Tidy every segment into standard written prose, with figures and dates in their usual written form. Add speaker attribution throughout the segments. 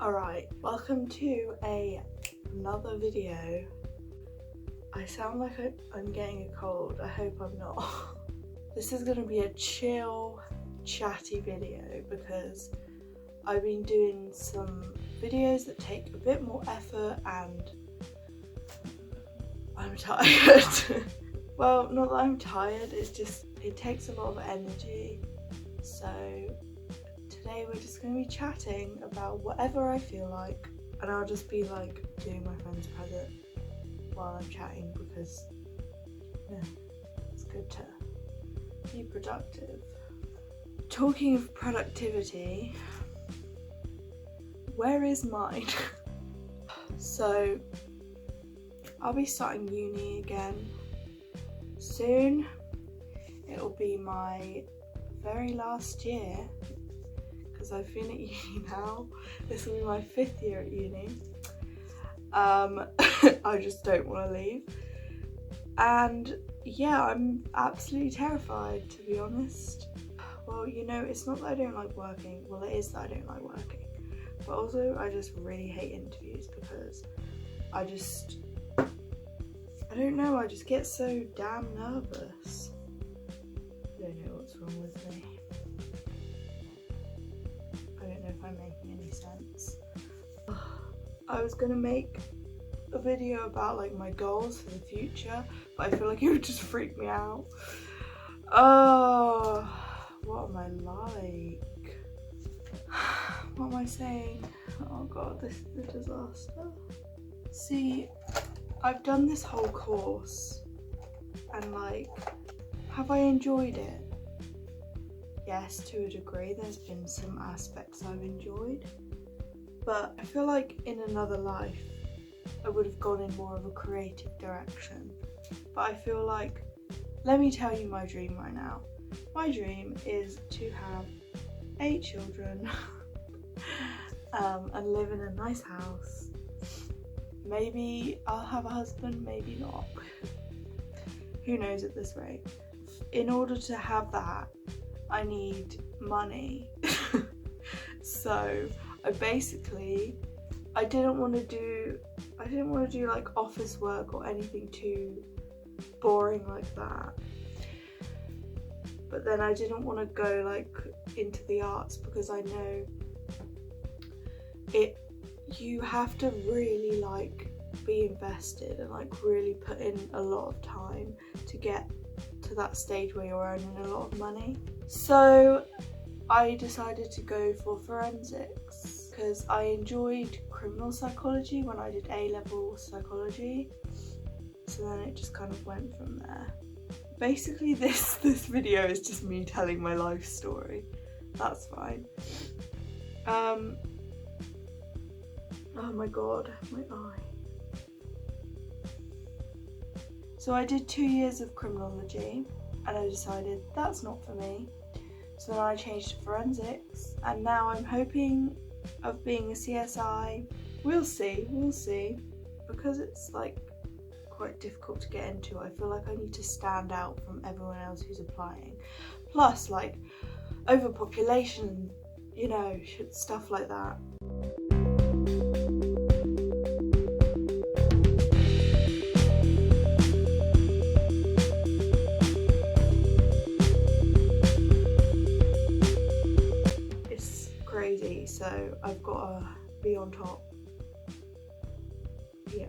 Speaker 1: Alright, welcome to another video. I sound like I'm getting a cold. I hope I'm not. This is going to be a chill, chatty video because I've been doing some videos that take a bit more effort and I'm tired. Well, not that I'm tired, it's just it takes a lot of energy. So today we're just going to be chatting about whatever I feel like, and I'll just be like doing my friend's present while I'm chatting because it's good to be productive. Talking of productivity, where is mine? So I'll be starting uni again soon. It'll be my very last year because I've been at uni now. This will be my 5th year at uni. I just don't want to leave. And yeah, I'm absolutely terrified, to be honest. Well, you know, it's not that I don't like working. Well, it is that I don't like working. But also, I just really hate interviews because I don't know, I just get so damn nervous. I don't know what's wrong with me. I don't know if I'm making any sense. I was gonna make a video about like my goals for the future, but I feel like it would just freak me out. Oh, what am I like? What am I saying? Oh god, this is a disaster. See, I've done this whole course and like, have I enjoyed it? Yes, to a degree. There's been some aspects I've enjoyed, but I feel like in another life I would have gone in more of a creative direction. But I feel like, let me tell you my dream right now. My dream is to have 8 children and live in a nice house. Maybe I'll have a husband, maybe not. Who knows at this rate. In order to have that, I need money. So I didn't want to do like office work or anything too boring like that. But then I didn't want to go like into the arts because I know you have to really like be invested and like really put in a lot of time to get to that stage where you're earning a lot of money. So I decided to go for forensics because I enjoyed criminal psychology when I did A-level psychology. So then it just kind of went from there. Basically this video is just me telling my life story. That's fine. Oh my god, my eye. So I did 2 years of criminology and I decided that's not for me. So then I changed to forensics and now I'm hoping of being a CSI. We'll see. Because it's like quite difficult to get into. I feel like I need to stand out from everyone else who's applying. Plus like overpopulation, you know, stuff like that. So I've got to be on top. Yeah.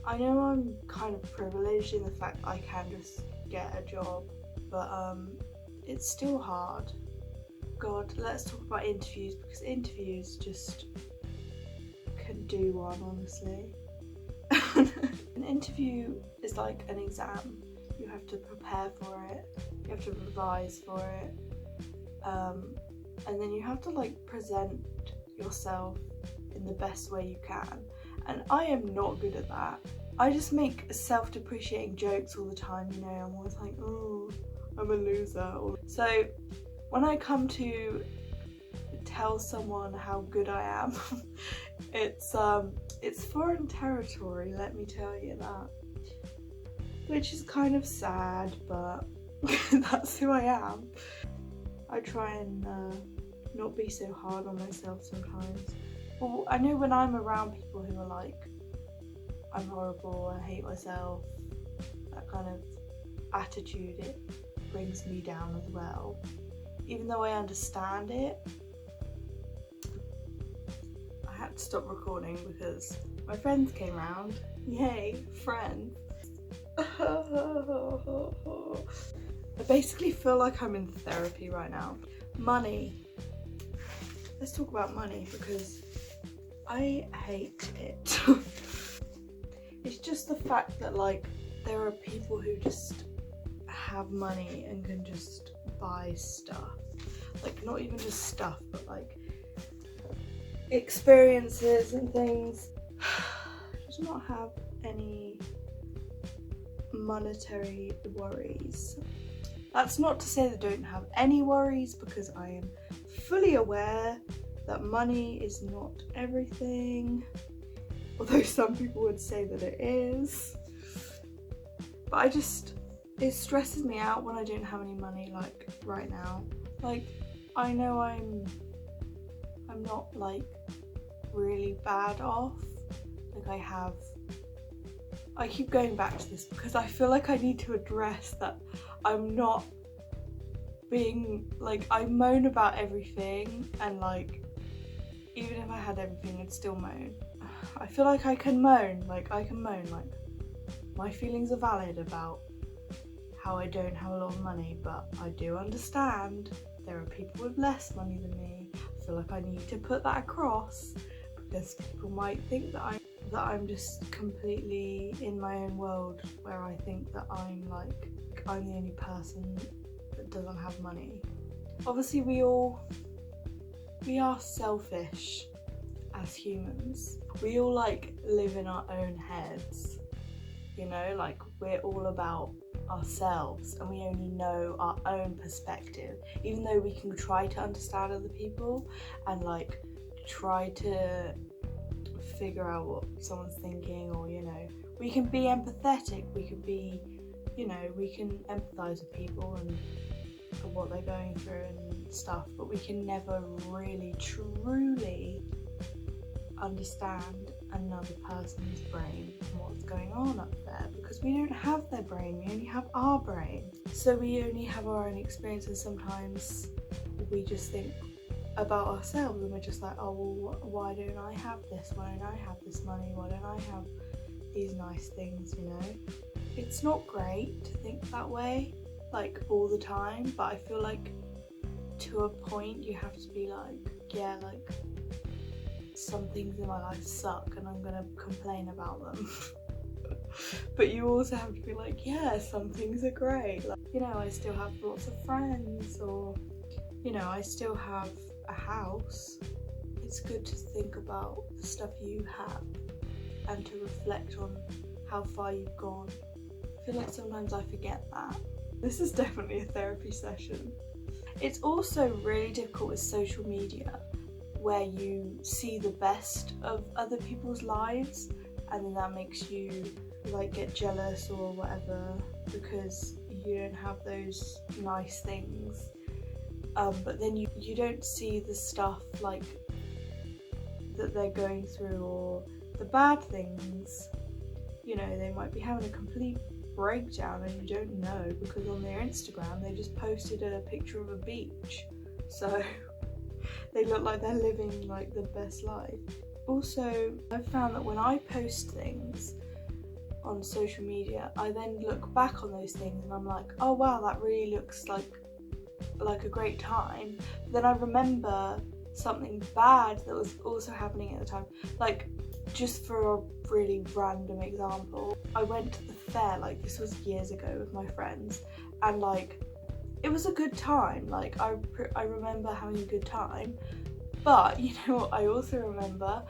Speaker 1: I know I'm kind of privileged in the fact that I can just get a job, but it's still hard. God, let's talk about interviews because interviews just can do one, honestly. An interview is like an exam. You have to prepare for it, you have to revise for it. And then you have to like present yourself in the best way you can. And I am not good at that. I just make self-depreciating jokes all the time, you know, I'm always like, oh, I'm a loser. So when I come to tell someone how good I am, it's foreign territory, let me tell you that. Which is kind of sad, but that's who I am. I try and not be so hard on myself sometimes. well, I know when I'm around people who are like, I'm horrible, I hate myself, that kind of attitude, it brings me down as well. Even though I understand it, I had to stop recording because my friends came round. Yay, friends. I basically feel like I'm in therapy right now. Money. Let's talk about money because I hate it. It's just the fact that like there are people who just have money and can just buy stuff. Like not even just stuff, but like experiences and things. Does not have any monetary worries. That's not to say they don't have any worries, because I am fully aware that money is not everything, although some people would say that it is. But it stresses me out when I don't have any money, like right now. Like I know I'm not like really bad off. Like I keep going back to this because I feel like I need to address that I'm not being like, I moan about everything, and like even if I had everything I'd still moan. I feel like I can moan, like my feelings are valid about how I don't have a lot of money, but I do understand there are people with less money than me. I feel like I need to put that across because people might think that I'm just completely in my own world, where I think that I'm the only person that doesn't have money. Obviously we are selfish as humans. We all like live in our own heads, you know, like we're all about ourselves and we only know our own perspective, even though we can try to understand other people and like try to figure out what someone's thinking, or you know, we can be empathetic, we can be, you know, we can empathize with people and what they're going through and stuff, but we can never really truly understand another person's brain and what's going on up there, because we don't have their brain, we only have our brain. So we only have our own experience, and sometimes we just think about ourselves and we're just like, oh well, why don't I have this, why don't I have this money, why don't I have these nice things, you know? It's not great to think that way like all the time, but I feel like to a point you have to be like, yeah, like some things in my life suck and I'm gonna complain about them. But you also have to be like, yeah, some things are great, like, you know, I still have lots of friends, or you know, I still have a house. It's good to think about the stuff you have and to reflect on how far you've gone. I feel like sometimes I forget that. This is definitely a therapy session. It's also really difficult with social media, where you see the best of other people's lives and then that makes you like get jealous or whatever because you don't have those nice things. But then you don't see the stuff like that they're going through, or the bad things. You know, they might be having a complete breakdown and you don't know, because on their Instagram they just posted a picture of a beach, so they look like they're living like the best life. Also, I've found that when I post things on social media, I then look back on those things and I'm like, oh wow, that really looks like a great time. But then I remember something bad that was also happening at the time. Like, just for a really random example, I went to the fair, like this was years ago with my friends, and like it was a good time. Like I remember having a good time, but you know what I also remember?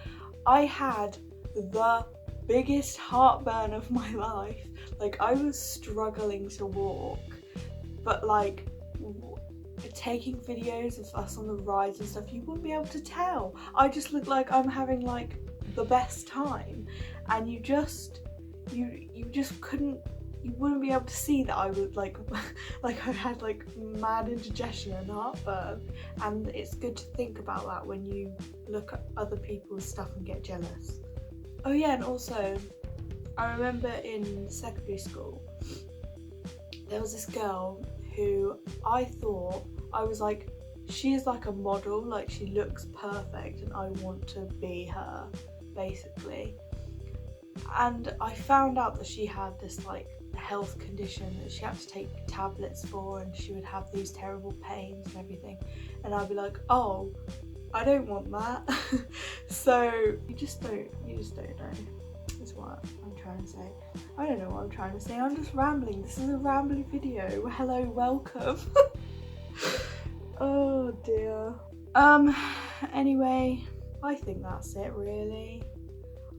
Speaker 1: I had the biggest heartburn of my life. Like I was struggling to walk, but like taking videos of us on the rides and stuff, you wouldn't be able to tell. I just look like I'm having like the best time, and you just couldn't you wouldn't be able to see that I would like I had like mad indigestion and heartburn. And it's good to think about that when you look at other people's stuff and get jealous. Oh yeah, and also I remember in secondary school there was this girl who I thought, I was like, she is like a model, like she looks perfect and I want to be her, basically. And I found out that she had this like health condition that she had to take tablets for, and she would have these terrible pains and everything, and I'd be like, oh, I don't want that. So you just don't know, is what I'm trying to say. I don't know what I'm trying to say, I'm just rambling. This is a rambling video. Hello, welcome. Oh dear. Anyway, I think that's it really.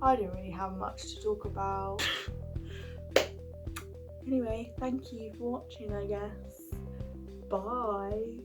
Speaker 1: I don't really have much to talk about. Anyway, thank you for watching, I guess. Bye.